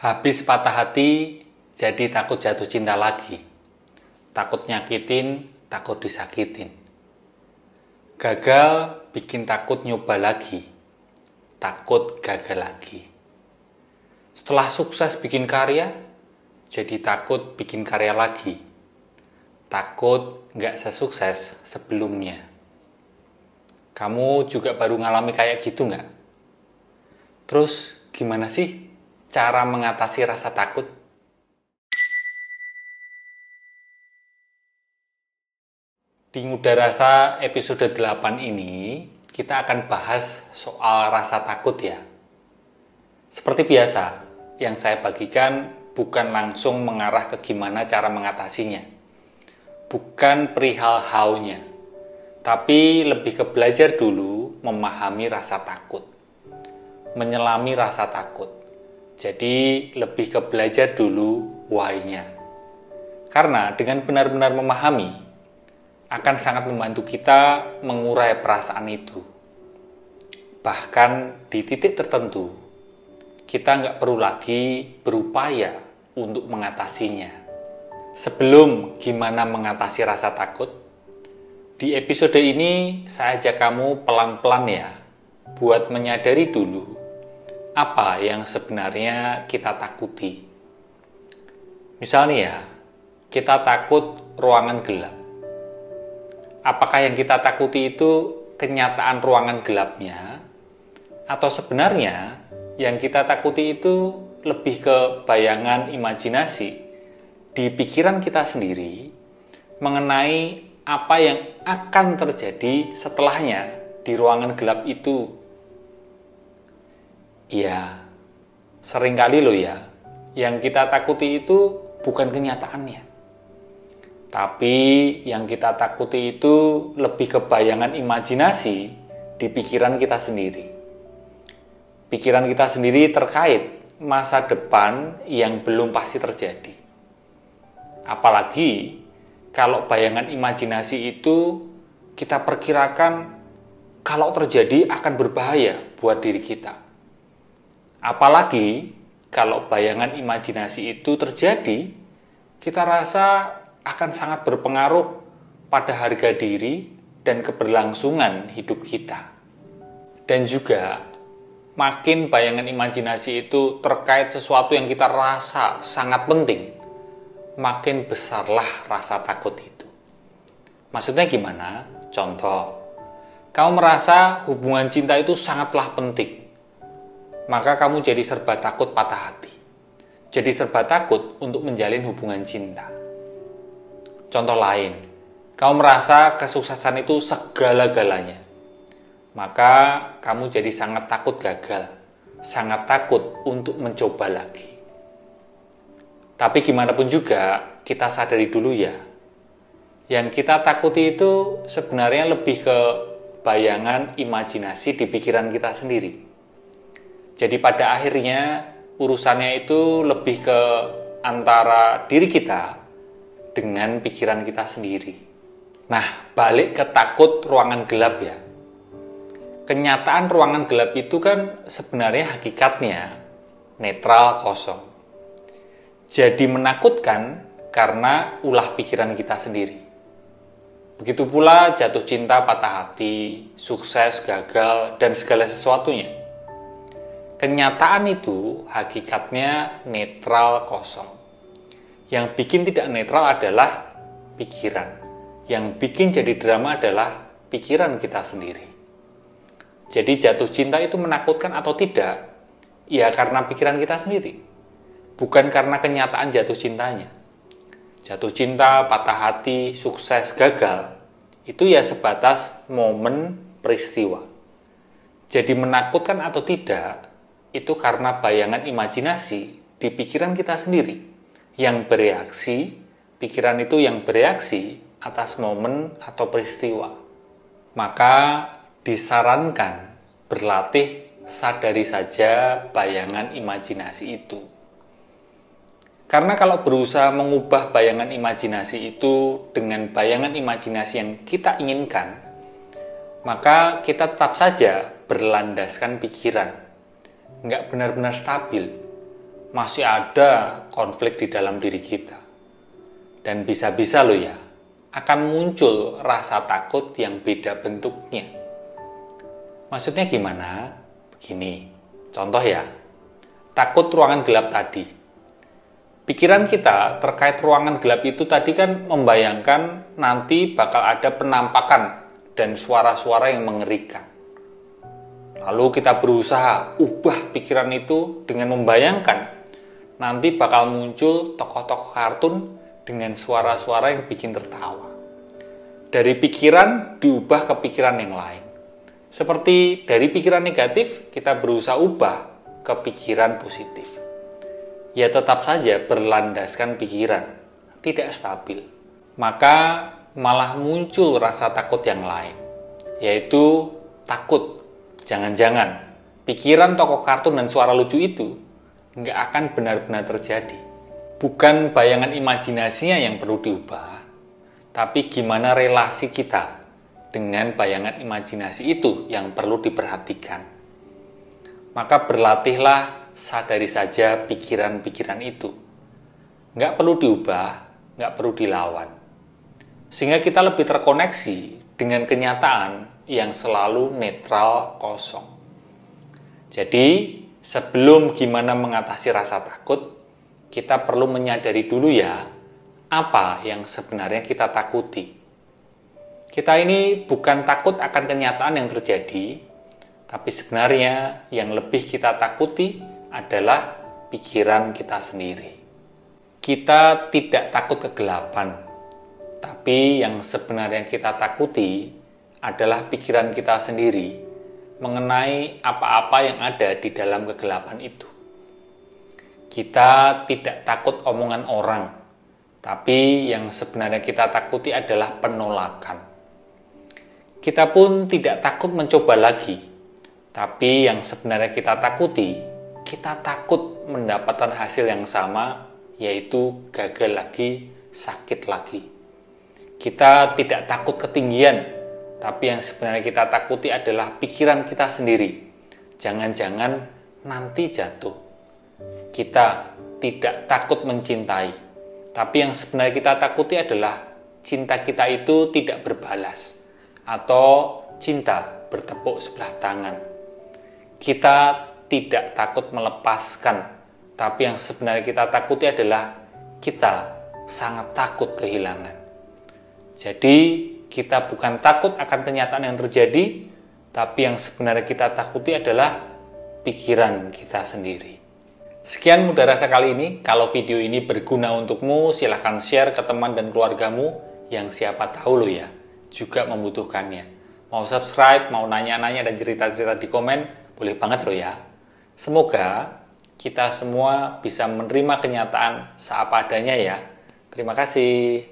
Habis patah hati, jadi takut jatuh cinta lagi. Takut nyakitin, takut disakitin. Gagal bikin takut nyoba lagi. Takut gagal lagi. Setelah sukses bikin karya, jadi takut bikin karya lagi. Takut nggak sesukses sebelumnya. Kamu juga baru ngalami kayak gitu nggak? Terus gimana sih cara mengatasi rasa takut? Di Nguda Rasa episode 8 ini, kita akan bahas soal rasa takut ya. Seperti biasa, yang saya bagikan bukan langsung mengarah ke gimana cara mengatasinya. Bukan perihal how-nya, tapi lebih ke belajar dulu memahami rasa takut. Menyelami rasa takut. Jadi lebih ke belajar dulu why-nya. Karena dengan benar-benar memahami, akan sangat membantu kita mengurai perasaan itu. Bahkan di titik tertentu, kita nggak perlu lagi berupaya untuk mengatasinya. Sebelum gimana mengatasi rasa takut, di episode ini saya ajak kamu pelan-pelan ya, buat menyadari dulu apa yang sebenarnya kita takuti. Misalnya ya, kita takut ruangan gelap. Apakah yang kita takuti itu kenyataan ruangan gelapnya? Atau sebenarnya yang kita takuti itu lebih ke bayangan imajinasi di pikiran kita sendiri mengenai apa yang akan terjadi setelahnya di ruangan gelap itu. Ya, seringkali loh ya, yang kita takuti itu bukan kenyataannya. Tapi yang kita takuti itu lebih ke bayangan imajinasi di pikiran kita sendiri. Pikiran kita sendiri terkait masa depan yang belum pasti terjadi. Apalagi kalau bayangan imajinasi itu kita perkirakan kalau terjadi akan berbahaya buat diri kita. Apalagi kalau bayangan imajinasi itu terjadi, kita rasa akan sangat berpengaruh pada harga diri dan keberlangsungan hidup kita. Dan juga, makin bayangan imajinasi itu terkait sesuatu yang kita rasa sangat penting, makin besarlah rasa takut itu. Maksudnya gimana? Contoh, kamu merasa hubungan cinta itu sangatlah penting, maka kamu jadi serba takut patah hati. Jadi serba takut untuk menjalin hubungan cinta. Contoh lain, kamu merasa kesuksesan itu segala-galanya. Maka kamu jadi sangat takut gagal, sangat takut untuk mencoba lagi. Tapi gimana pun juga, kita sadari dulu ya, yang kita takuti itu sebenarnya lebih ke bayangan imajinasi di pikiran kita sendiri. Jadi pada akhirnya urusannya itu lebih ke antara diri kita dengan pikiran kita sendiri. Nah, balik ke takut ruangan gelap ya. Kenyataan ruangan gelap itu kan sebenarnya hakikatnya netral kosong. Jadi menakutkan karena ulah pikiran kita sendiri. Begitu pula jatuh cinta, patah hati, sukses, gagal, dan segala sesuatunya. Kenyataan itu hakikatnya netral kosong. Yang bikin tidak netral adalah pikiran. Yang bikin jadi drama adalah pikiran kita sendiri. Jadi jatuh cinta itu menakutkan atau tidak? Ya karena pikiran kita sendiri. Bukan karena kenyataan jatuh cintanya. Jatuh cinta, patah hati, sukses, gagal, itu ya sebatas momen peristiwa. Jadi menakutkan atau tidak, itu karena bayangan imajinasi di pikiran kita sendiri. Yang bereaksi, pikiran itu yang bereaksi atas momen atau peristiwa. Maka disarankan berlatih sadari saja bayangan imajinasi itu. Karena kalau berusaha mengubah bayangan imajinasi itu dengan bayangan imajinasi yang kita inginkan, maka kita tetap saja berlandaskan pikiran, nggak benar-benar stabil. masih ada konflik di dalam diri kita. Dan bisa-bisa loh ya, akan muncul rasa takut yang beda bentuknya. Maksudnya gimana? Begini, contoh ya, takut ruangan gelap tadi. Pikiran kita terkait ruangan gelap itu tadi kan membayangkan nanti bakal ada penampakan dan suara-suara yang mengerikan. Lalu kita berusaha ubah pikiran itu dengan membayangkan nanti bakal muncul tokoh-tokoh kartun dengan suara-suara yang bikin tertawa. Dari pikiran diubah ke pikiran yang lain. Seperti dari pikiran negatif, kita berusaha ubah ke pikiran positif. Ya tetap saja berlandaskan pikiran, tidak stabil. Maka malah muncul rasa takut yang lain, yaitu takut. Jangan-jangan pikiran tokoh kartun dan suara lucu itu nggak akan benar-benar terjadi. Bukan bayangan imajinasinya yang perlu diubah, tapi gimana relasi kita dengan bayangan imajinasi itu yang perlu diperhatikan. Maka berlatihlah sadari saja pikiran-pikiran itu. Nggak perlu diubah, nggak perlu dilawan. Sehingga kita lebih terkoneksi dengan kenyataan yang selalu netral, kosong. Jadi, sebelum gimana mengatasi rasa takut, kita perlu menyadari dulu ya, apa yang sebenarnya kita takuti. Kita ini bukan takut akan kenyataan yang terjadi, tapi sebenarnya yang lebih kita takuti adalah pikiran kita sendiri. Kita tidak takut kegelapan, tapi yang sebenarnya kita takuti adalah pikiran kita sendiri mengenai apa-apa yang ada di dalam kegelapan itu. Kita tidak takut omongan orang, tapi yang sebenarnya kita takuti adalah penolakan. Kita pun tidak takut mencoba lagi, tapi yang sebenarnya kita takuti, kita takut mendapatkan hasil yang sama, yaitu gagal lagi, sakit lagi. Kita tidak takut ketinggian, tapi yang sebenarnya kita takuti adalah pikiran kita sendiri. Jangan-jangan nanti jatuh. Kita tidak takut mencintai, tapi yang sebenarnya kita takuti adalah cinta kita itu tidak berbalas, atau cinta bertepuk sebelah tangan. Kita tidak takut melepaskan, tapi yang sebenarnya kita takuti adalah kita sangat takut kehilangan. Jadi kita bukan takut akan kenyataan yang terjadi, tapi yang sebenarnya kita takuti adalah pikiran kita sendiri. Sekian Muda Rasa kali ini. Kalau video ini berguna untukmu, silahkan share ke teman dan keluargamu yang siapa tahu lo ya juga membutuhkannya. Mau subscribe, mau nanya-nanya dan cerita-cerita di komen, boleh banget lo ya. Semoga kita semua bisa menerima kenyataan seapa adanya ya. Terima kasih.